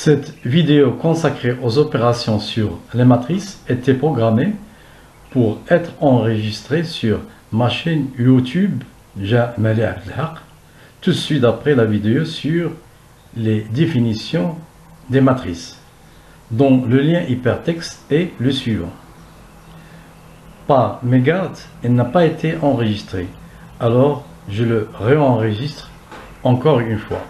Cette vidéo consacrée aux opérations sur les matrices était programmée pour être enregistrée sur ma chaîne YouTube Jamali Abdelhaq tout de suite après la vidéo sur les définitions des matrices, dont le lien hypertexte est le suivant. Par mégarde, elle n'a pas été enregistrée, alors je le réenregistre encore une fois.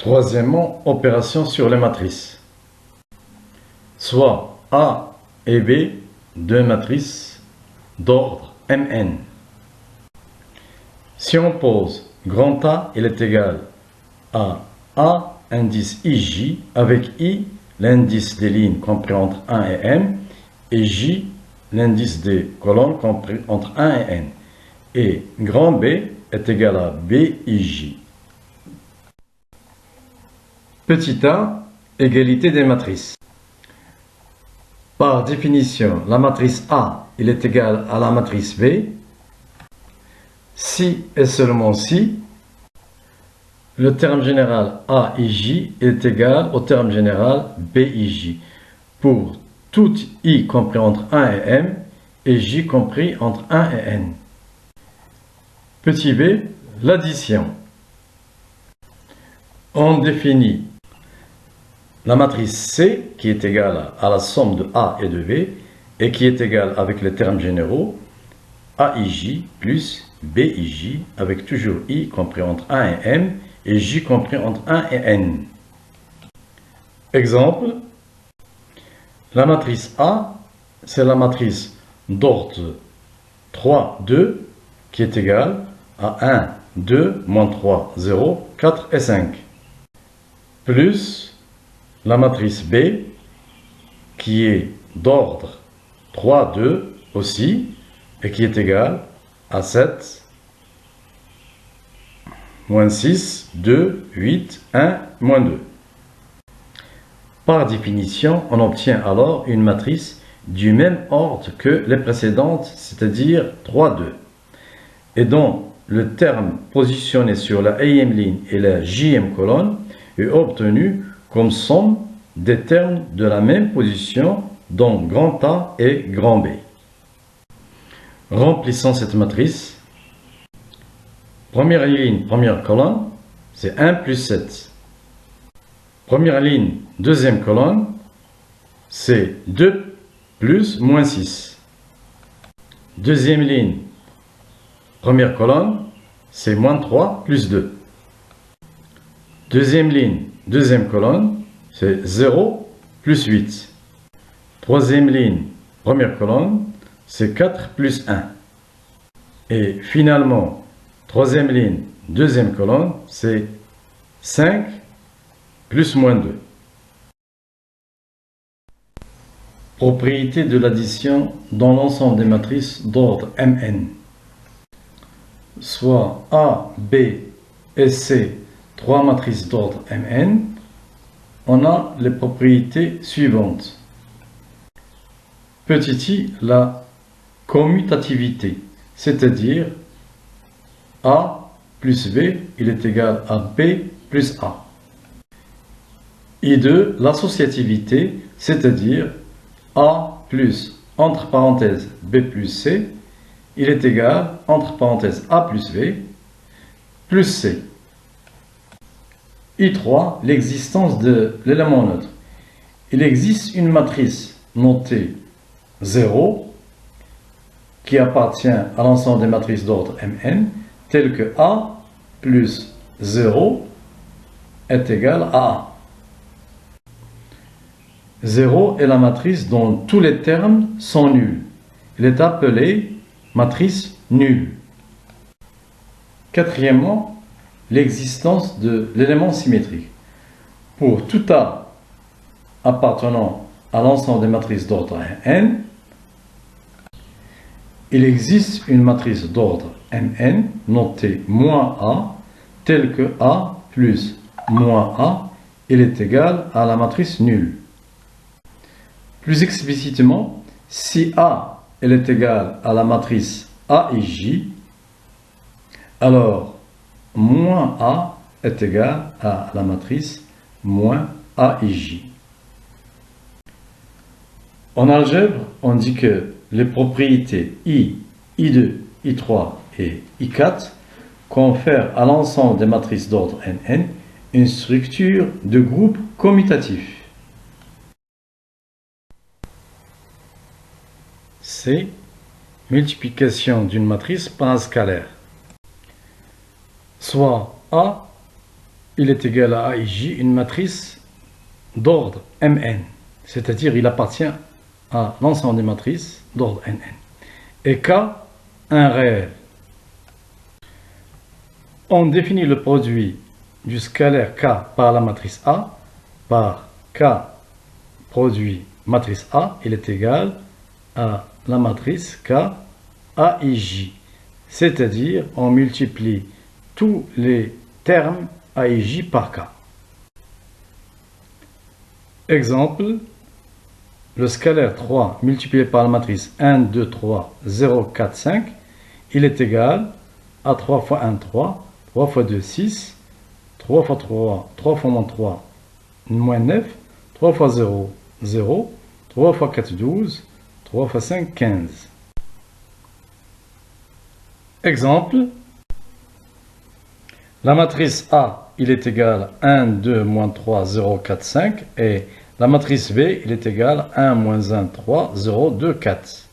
Troisièmement, opération sur les matrices. Soit A et B, deux matrices d'ordre Mn. Si on pose grand A, il est égal à A, indice IJ, avec I, l'indice des lignes compris entre 1 et M, et J, l'indice des colonnes compris entre 1 et N. Et grand B est égal à BIJ. Petit a, égalité des matrices. Par définition, la matrice A, il est égal à la matrice B, si et seulement si le terme général AIJ est égal au terme général BIJ pour tout I compris entre 1 et M et J compris entre 1 et N. Petit b, l'addition. On définit la matrice C qui est égale à la somme de A et de B et qui est égale avec les termes généraux AIJ plus BIJ avec toujours I compris entre 1 et M et J compris entre 1 et N. Exemple, la matrice A, c'est la matrice d'ordre 3, 2 qui est égale à 1, 2, moins 3, 0, 4 et 5. Plus la matrice B qui est d'ordre 3, 2 aussi et qui est égale à 7, moins 6, 2, 8, 1, moins 2. Par définition, on obtient alors une matrice du même ordre que les précédentes, c'est-à-dire 3, 2. Et dont le terme positionné sur la ième ligne et la jième colonne est obtenu comme somme des termes de la même position dans grand A et grand B. Remplissons cette matrice. Première ligne, première colonne, c'est 1 plus 7. Première ligne, deuxième colonne, c'est 2 plus moins 6. Deuxième ligne, première colonne, c'est moins 3 plus 2. Deuxième ligne, deuxième colonne, c'est 0 plus 8. Troisième ligne, première colonne, c'est 4 plus 1. Et finalement, troisième ligne, deuxième colonne, c'est 5 plus moins 2. Propriété de l'addition dans l'ensemble des matrices d'ordre Mn. Soit A, B et C, trois matrices d'ordre Mn, on a les propriétés suivantes. Petit i, la commutativité, c'est-à-dire A plus B, il est égal à B plus A. I2, l'associativité, c'est-à-dire A plus, entre parenthèses, B plus C, il est égal, entre parenthèses, A plus B, plus C. I3, l'existence de l'élément neutre. Il existe une matrice notée 0 qui appartient à l'ensemble des matrices d'ordre Mn, telle que A plus 0 est égal à A. 0 est la matrice dont tous les termes sont nuls. Il est appelé matrice nulle. Quatrièmement, l'existence de l'élément symétrique. Pour tout A appartenant à l'ensemble des matrices d'ordre n, il existe une matrice d'ordre Mn notée -A, telle que A plus -A, il est égal à la matrice nulle. Plus explicitement, si A elle est égale à la matrice A et J, alors -A est égal à la matrice -A et J. En algèbre, on dit que les propriétés I, I2, I3 et I4 confèrent à l'ensemble des matrices d'ordre Nn une structure de groupe commutatif. C'est multiplication d'une matrice par un scalaire. Soit A, il est égal à A et J, une matrice d'ordre Mn, c'est-à-dire il appartient à l'ensemble des matrices d'ordre Nn. Et K, un réel. On définit le produit du scalaire K par la matrice A par K produit matrice A, il est égal à la matrice K A et J. C'est-à-dire, on multiplie tous les termes A et J par K. Exemple, le scalaire 3 multiplié par la matrice 1, 2, 3, 0, 4, 5, il est égal à 3 fois 1, 3, 3 fois 2, 6, 3 fois 3, 3 fois moins 3, moins 9, 3 fois 0, 0, 3 fois 4, 12, 3 fois 5, 15. Exemple, la matrice A, il est égal à 1, 2, moins 3, 0, 4, 5, et la matrice B, il est égal à 1, moins 1, 3, 0, 2, 4.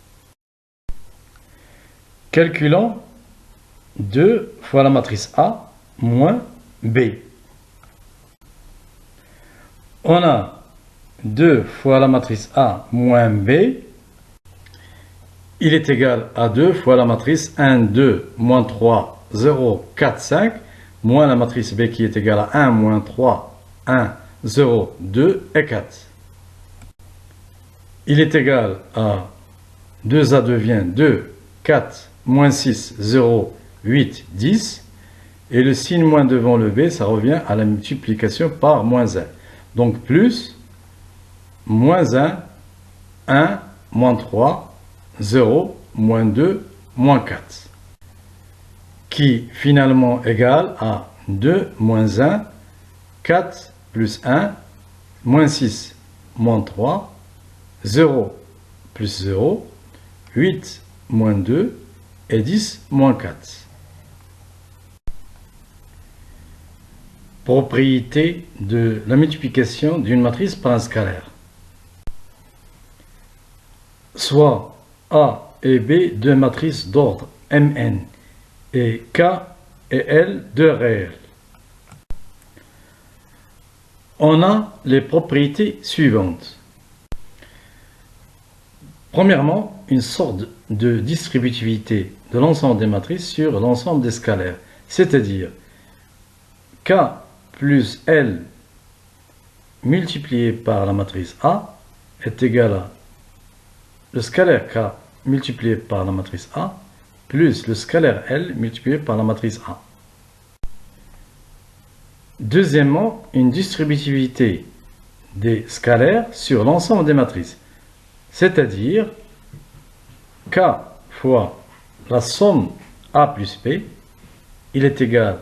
Calculons 2 fois la matrice A moins B. On a 2 fois la matrice A moins B, il est égal à 2 fois la matrice 1, 2, moins 3, 0, 4, 5, moins la matrice B qui est égale à 1, moins 3, 1, 0, 2 et 4. Il est égal à 2A devient 2, 4, moins 6, 0, 8, 10. Et le signe moins devant le B, ça revient à la multiplication par moins 1. Donc plus, moins 1, 1, moins 3, 0, moins 2, moins 4. Qui finalement égale à 2, moins 1, 4 plus 1, moins 6, moins 3, 0 plus 0, 8 moins 2 et 10 moins 4. Propriété de la multiplication d'une matrice par un scalaire. Soit A et B deux matrices d'ordre Mn et K et L deux réels. On a les propriétés suivantes. Premièrement, une sorte de distributivité de l'ensemble des matrices sur l'ensemble des scalaires, c'est-à-dire K plus L multiplié par la matrice A est égal à le scalaire K multiplié par la matrice A plus le scalaire L multiplié par la matrice A. Deuxièmement, une distributivité des scalaires sur l'ensemble des matrices, c'est-à-dire K fois la somme A plus B, il est égal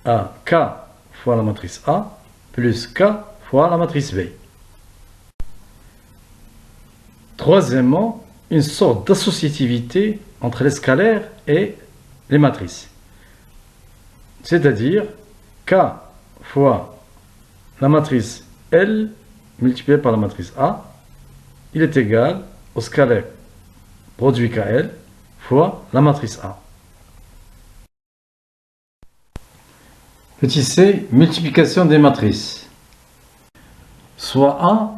à K fois la matrice A plus K fois la matrice B. Troisièmement, une sorte d'associativité entre les scalaires et les matrices, c'est-à-dire K fois la matrice L multiplié par la matrice A, il est égal au scalaire produit KL fois la matrice A. Petit c, multiplication des matrices. Soit A,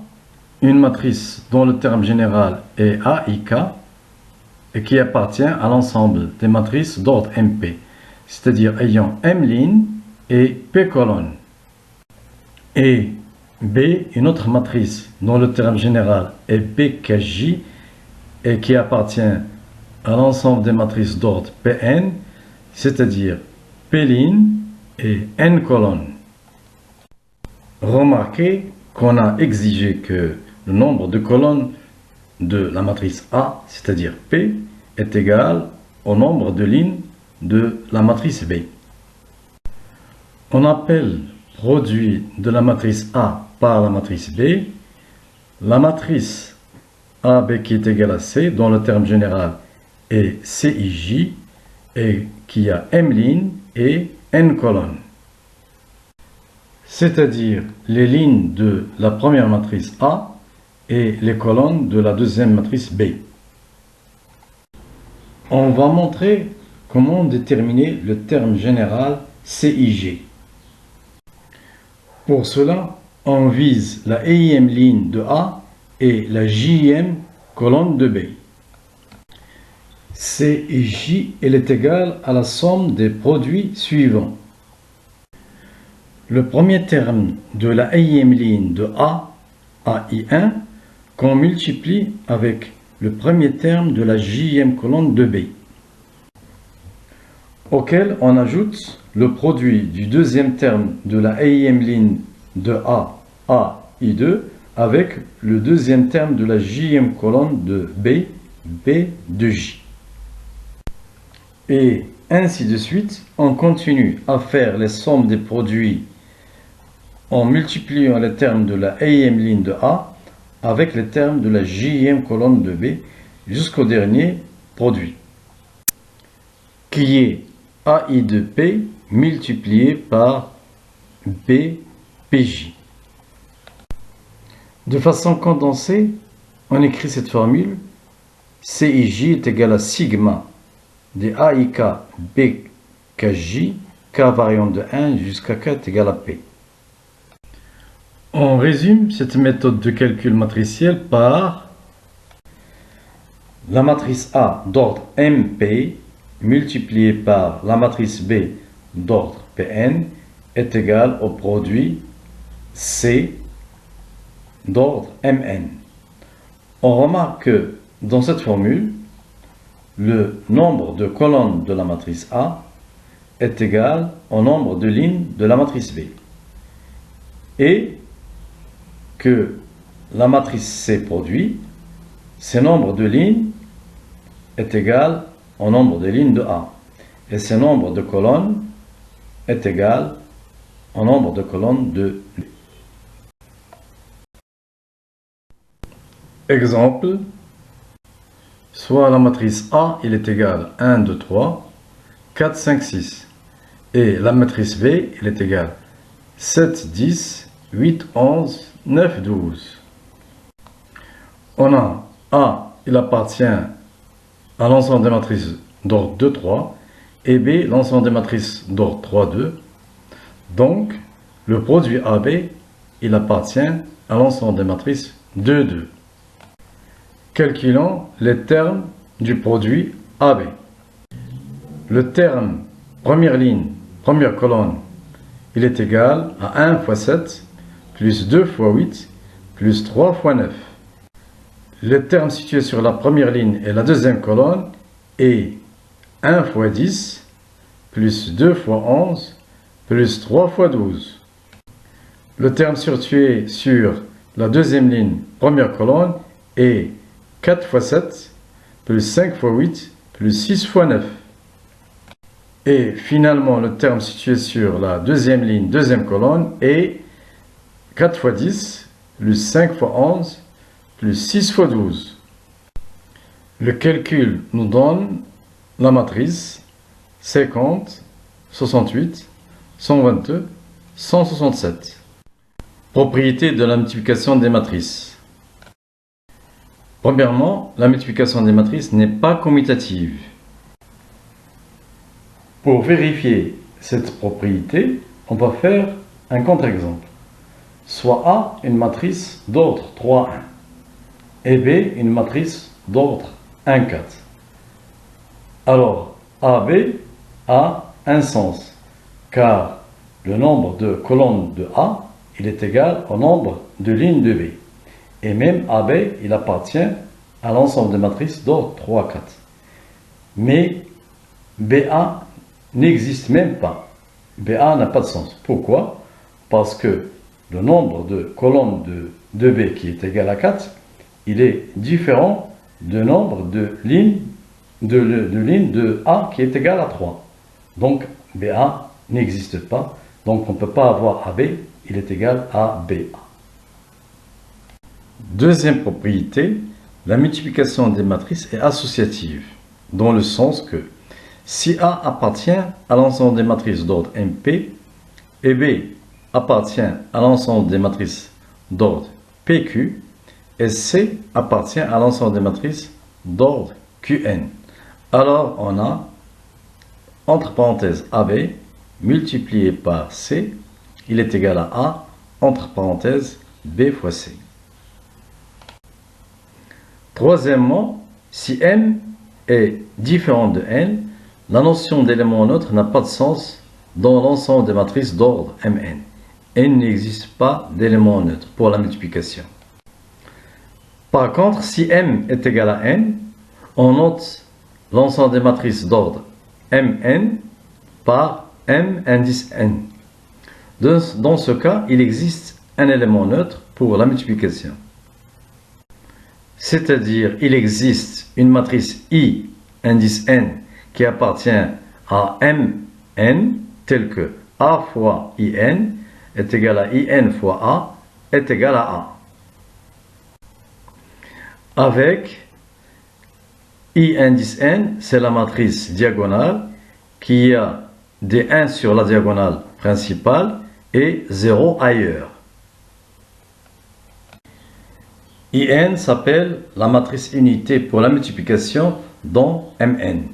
une matrice dont le terme général est AIK et qui appartient à l'ensemble des matrices d'ordre MP, c'est-à-dire ayant M lignes et P colonne. Et B, une autre matrice dont le terme général est BKJ et qui appartient à l'ensemble des matrices d'ordre Pn, c'est-à-dire P' et N colonnes. Remarquez qu'on a exigé que le nombre de colonnes de la matrice A, c'est-à-dire P, est égal au nombre de lignes de la matrice B. On appelle produit de la matrice A par la matrice B la matrice AB qui est égale à C, dont le terme général est CIJ et qui a M lignes et N colonnes. C'est-à-dire les lignes de la première matrice A et les colonnes de la deuxième matrice B. On va montrer comment déterminer le terme général CIG. Pour cela, on vise la EIM ligne de A et la JM colonne de B. CIJ est égale à la somme des produits suivants. Le premier terme de la EIM ligne de A, AI1, qu'on multiplie avec le premier terme de la JM colonne de B, auquel on ajoute le produit du deuxième terme de la EIM ligne de A, AI2, avec le deuxième terme de la JM colonne de B, B de J. Et ainsi de suite, on continue à faire les sommes des produits en multipliant les termes de la EIM ligne de A avec les termes de la JM colonne de B jusqu'au dernier produit, qui est AI de P multiplié par BPJ. De façon condensée, on écrit cette formule: CIJ est égal à sigma des AIK BKJ, K variant de 1 jusqu'à K est égal à P. On résume cette méthode de calcul matriciel par la matrice A d'ordre MP multipliée par la matrice B d'ordre Pn est égale au produit C d'ordre Mn. On remarque que dans cette formule, le nombre de colonnes de la matrice A est égal au nombre de lignes de la matrice B et que la matrice C produit, ce nombre de lignes est égal au nombre de lignes de A et ce nombre de colonnes est égal au nombre de colonnes de B. Exemple, soit la matrice A il est égal à 1, 2, 3, 4, 5, 6 et la matrice B il est égal 7, 10, 8, 11, 9, 12. On a A, il appartient à l'ensemble des matrices d'ordre 2, 3 et B, l'ensemble des matrices d'ordre 3, 2. Donc, le produit AB, il appartient à l'ensemble des matrices 2, 2. Calculons les termes du produit AB. Le terme première ligne, première colonne, il est égal à 1 fois 7 plus 2 fois 8 plus 3 fois 9. Le terme situé sur la première ligne et la deuxième colonne est 1 fois 10 plus 2 fois 11 plus 3 fois 12. Le terme situé sur la deuxième ligne, première colonne, est 4 fois 7 plus 5 fois 8 plus 6 fois 9. Et finalement, le terme situé sur la deuxième ligne, deuxième colonne, est 4 fois 10 plus 5 fois 11 plus 6 fois 12. Le calcul nous donne la matrice 50, 68, 122, 167. Propriété de la multiplication des matrices. Premièrement, la multiplication des matrices n'est pas commutative. Pour vérifier cette propriété, on va faire un contre-exemple. Soit A une matrice d'ordre 3, 1 et B une matrice d'ordre 1, 4. Alors, AB a un sens, car le nombre de colonnes de A, il est égal au nombre de lignes de B. Et même AB, il appartient à l'ensemble des matrices d'ordre 3, 4. Mais BA n'existe même pas. BA n'a pas de sens. Pourquoi? Parce que le nombre de colonnes de B qui est égal à 4, il est différent du nombre de lignes de A qui est égal à 3. Donc BA n'existe pas. Donc on ne peut pas avoir AB, il est égal à BA. Deuxième propriété, la multiplication des matrices est associative, dans le sens que si A appartient à l'ensemble des matrices d'ordre MP et B appartient à l'ensemble des matrices d'ordre PQ et C appartient à l'ensemble des matrices d'ordre QN, alors on a entre parenthèses AB multiplié par C, il est égal à A entre parenthèses B fois C. Troisièmement, si M est différent de N, la notion d'élément neutre n'a pas de sens dans l'ensemble des matrices d'ordre Mn. N n'existe pas d'élément neutre pour la multiplication. Par contre, si M est égal à N, on note l'ensemble des matrices d'ordre Mn par M indice N. Dans ce cas, il existe un élément neutre pour la multiplication. C'est-à-dire, il existe une matrice I indice N qui appartient à Mn, tel que A fois In est égal à In fois A est égal à A. Avec I indice N, c'est la matrice diagonale qui a des 1 sur la diagonale principale et 0 ailleurs. In s'appelle la matrice unité pour la multiplication dans Mn.